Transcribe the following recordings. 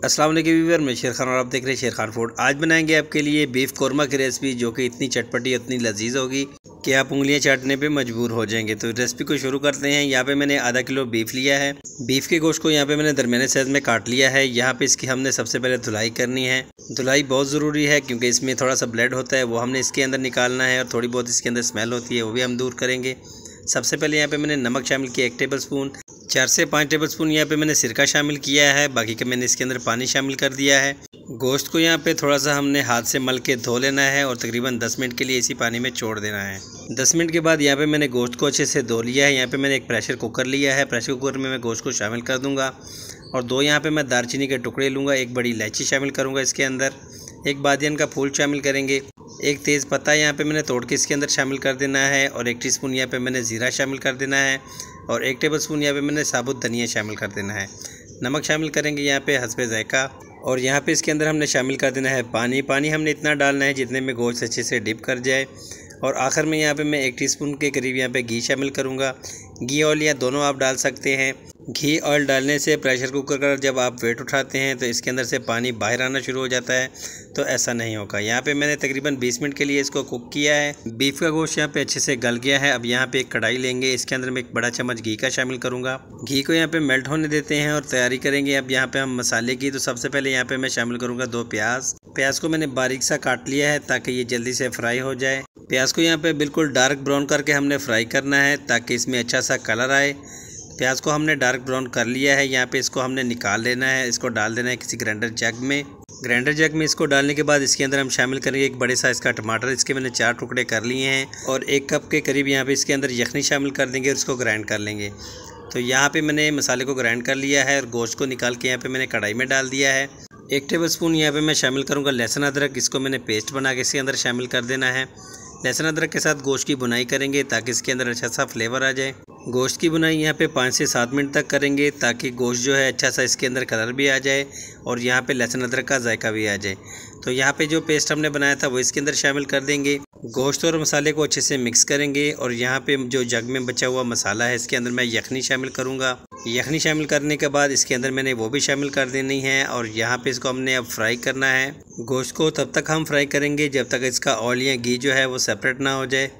अस्सलाम वालेकुम व्यूअर, मैं शेर खान और आप देख रहे हैं शेर खान फूड। आज बनाएंगे आपके लिए बीफ कोरमा की रेसिपी जो कि इतनी चटपटी इतनी लजीज होगी कि आप उंगलियां चाटने पे मजबूर हो जाएंगे। तो रेसिपी को शुरू करते हैं। यहाँ पे मैंने आधा किलो बीफ लिया है। बीफ के गोश्त को यहाँ पे मैंने दरमियाने साइज में काट लिया है। यहाँ पे इसकी हमने सबसे पहले धुलाई करनी है। धुलाई बहुत ज़रूरी है क्योंकि इसमें थोड़ा सा ब्लड होता है, वो हमने इसके अंदर निकालना है और थोड़ी बहुत इसके अंदर स्मेल होती है, वो भी हम दूर करेंगे। सबसे पहले यहाँ पे मैंने नमक शामिल किया 1 टेबल स्पून। 4 से 5 टेबल स्पून यहाँ पे मैंने सिरका शामिल किया है। बाकी का मैंने इसके अंदर पानी शामिल कर दिया है। गोश्त को यहाँ पे थोड़ा सा हमने हाथ से मल के धो लेना है और तकरीबन 10 मिनट के लिए इसी पानी में छोड़ देना है। 10 मिनट के बाद यहाँ पे मैंने गोश्त को अच्छे से धो लिया है। यहाँ पे मैंने एक प्रेशर कुकर लिया है। प्रेशर कुकर में मैं गोश्त को शामिल कर दूँगा और 2 यहाँ पे मैं दालचीनी के टुकड़े लूँगा। 1 बड़ी इलायची शामिल करूँगा इसके अंदर। 1 बादियान का फूल शामिल करेंगे। 1 तेज़ पत्ता यहाँ पे मैंने तोड़ के इसके अंदर शामिल कर देना है और 1 टीस्पून यहाँ पे मैंने ज़ीरा शामिल कर देना है और 1 टेबल स्पून यहाँ पे मैंने साबुत धनिया शामिल कर देना है। नमक शामिल करेंगे यहाँ पे हस्बे ज़ायका और यहाँ पे इसके अंदर हमने शामिल कर देना है पानी। पानी हमने इतना डालना है जितने में गोश्त अच्छे से डिप कर जाए। और आखिर में यहाँ पे मैं 1 टीस्पून के करीब यहाँ पे घी शामिल करूँगा। घी ऑयल या दोनों आप डाल सकते हैं। घी ऑयल डालने से प्रेशर कुकर का जब आप वेट उठाते हैं तो इसके अंदर से पानी बाहर आना शुरू हो जाता है, तो ऐसा नहीं होगा। यहाँ पे मैंने तकरीबन 20 मिनट के लिए इसको कुक किया है। बीफ का गोश्त यहाँ पे अच्छे से गल गया है। अब यहाँ पे एक कढ़ाई लेंगे, इसके अंदर मैं 1 बड़ा चम्मच घी का शामिल करूँगा। घी को यहाँ पे मेल्ट होने देते हैं और तैयारी करेंगे। अब यहाँ पे हम मसाले की, तो सबसे पहले यहाँ पे मैं शामिल करूँगा 2 प्याज। प्याज को मैंने बारीक सा काट लिया है ताकि ये जल्दी से फ्राई हो जाए। प्याज को यहाँ पे बिल्कुल डार्क ब्राउन करके हमने फ्राई करना है ताकि इसमें अच्छा सा कलर आए। प्याज को हमने डार्क ब्राउन कर लिया है। यहाँ पे इसको हमने निकाल लेना है। इसको डाल देना है किसी ग्राइंडर जग में। ग्राइंडर जग में इसको डालने के बाद इसके अंदर हम शामिल करेंगे 1 बड़े साइज़ का टमाटर। इसके मैंने 4 टुकड़े कर लिए हैं और 1 कप के करीब यहाँ पे इसके अंदर यखनी शामिल कर देंगे और इसको ग्राइंड कर लेंगे। तो यहाँ पे मैंने मसाले को ग्राइंड कर लिया है और गोश्त को निकाल के यहाँ पे मैंने कढ़ाई में डाल दिया है। 1 टेबल स्पून यहाँ पे मैं शामिल करूँगा लहसुन अदरक। इसको मैंने पेस्ट बना के इसके अंदर शामिल कर देना है। लहसुन अदरक के साथ गोश्त की भुनाई करेंगे ताकि इसके अंदर अच्छा सा फ्लेवर आ जाए। गोश्त की भुनाई यहाँ पे 5 से 7 मिनट तक करेंगे ताकि गोश्त जो है अच्छा सा इसके अंदर कलर भी आ जाए और यहाँ पे लहसुन अदरक का जायका भी आ जाए। तो यहाँ पे जो पेस्ट हमने बनाया था वो इसके अंदर शामिल कर देंगे। गोश्त और मसाले को अच्छे से मिक्स करेंगे और यहाँ पे जो जग में बचा हुआ मसाला है इसके अंदर मैं यखनी शामिल करूँगा। यखनी शामिल करने के बाद इसके अंदर मैंने वो भी शामिल कर देनी है और यहाँ पे इसको हमने अब फ्राई करना है। गोश्त को तब तक हम फ्राई करेंगे जब तक इसका ऑयल या घी जो है वो सेपरेट ना हो जाए।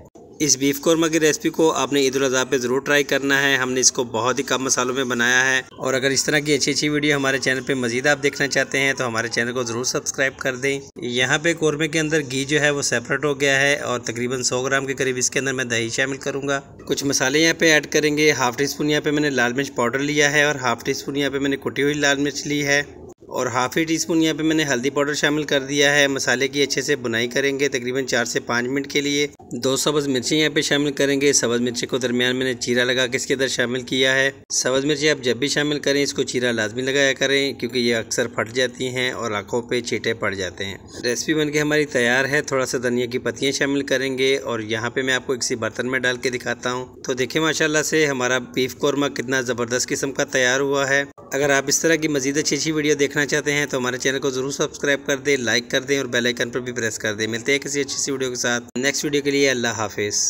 इस बीफ कोरमा की रेसिपी को आपने ईद उल अज़हा पे ज़रूर ट्राई करना है। हमने इसको बहुत ही कम मसालों में बनाया है और अगर इस तरह की अच्छी अच्छी वीडियो हमारे चैनल पे मज़ीद आप देखना चाहते हैं तो हमारे चैनल को ज़रूर सब्सक्राइब कर दें। यहाँ पे कोरमे के अंदर घी जो है वो सेपरेट हो गया है और तकरीबन 100 ग्राम के करीब इसके अंदर मैं दही शामिल करूँगा। कुछ मसाले यहाँ पे ऐड करेंगे। ½ टीस्पून यहाँ पे मैंने लाल मिर्च पाउडर लिया है और ½ टीस्पून यहाँ पे मैंने कुटी हुई लाल मिर्च ली है और ½ टीस्पून यहाँ पे मैंने हल्दी पाउडर शामिल कर दिया है। मसाले की अच्छे से बुनाई करेंगे तकरीबन 4 से 5 मिनट के लिए। 2 सब्ज़ मिर्ची यहाँ पे शामिल करेंगे। सब्ज़ मिर्ची को दरमियान मैंने चीरा लगा के इसके अंदर शामिल किया है। सब्ज़ मिर्ची आप जब भी शामिल करें इसको चीरा लाजमी लगाया करें क्योंकि ये अक्सर फट जाती हैं और आँखों पे छींटे पड़ जाते हैं। रेसिपी बनके हमारी तैयार है। थोड़ा सा धनिया की पत्तियाँ शामिल करेंगे और यहाँ पे मैं आपको किसी बर्तन में डाल के दिखाता हूँ। तो देखिए माशाल्लाह से हमारा बीफ कोरमा कितना ज़बरदस्त किस्म का तैयार हुआ है। अगर आप इस तरह की मज़ीद अच्छी वीडियो देखना चाहते हैं तो हमारे चैनल को ज़रूर सब्सक्राइब कर दें, लाइक कर दें और बेल आइकन पर भी प्रेस कर दें। मिलते हैं किसी अच्छी सी वीडियो के साथ नेक्स्ट वीडियो के लिए। अल्लाह हाफिज़।